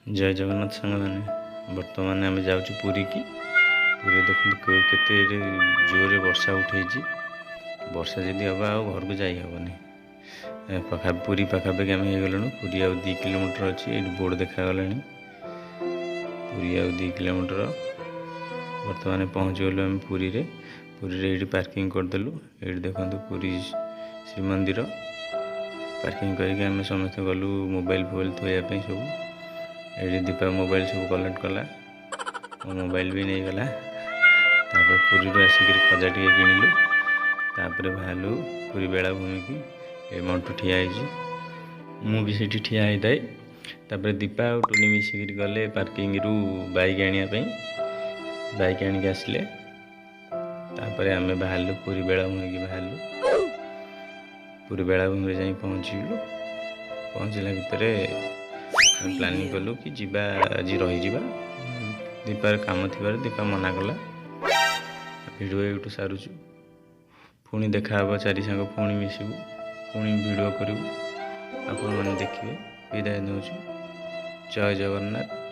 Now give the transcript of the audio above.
जय जगन्नाथ सांग मैंने बर्तमान आम जाऊँ पुरी की पुरी देखते केते जोरे वर्षा उठे वर्षा जदि हम आ घर को जाहबनी पुरी पाखापाखि आम हो गलु पुरी आ 2 किलोमीटर अच्छी ये बोर्ड देखागला पुरी आ 2 किलोमीटर बर्तमान पहुँच गलु आम पुरी रे ये पार्किंग करदेलु ये देखो पुरी श्रीमंदिर पार्किंग करके आम समस्त गलु मोबाइल फोबाइल थोड़ापी सब ये दीपा मोबाइल सब कलेक्ट कला मो मोबाइल भी नहीं गला पुरी आसिक खजा टे किणिलु बाहरलु पुरी बेलाभूमि की ए मंटू ठिया मु भी सेठी ठिया होता है दीपा और टुनी मिसिक गले पार्किंग रु बाइक आने बाइक आनिक आसिले आम बाहरलु पुरी बेलाभूमि की बाहरलु पुरी बेलाभूमि जा पहुँचलु पहुँचला भितर प्लानिंग कलु कि जीवा आज रही दीपार काम थी दीपा मना कला भिडियो यूट्यूब सारुचु पुणी देखा चारि सांग पुणी मिसबू पुणी भिडियो करूँ आपण मैंने देखिए विदाय नौ जय जगन्नाथ।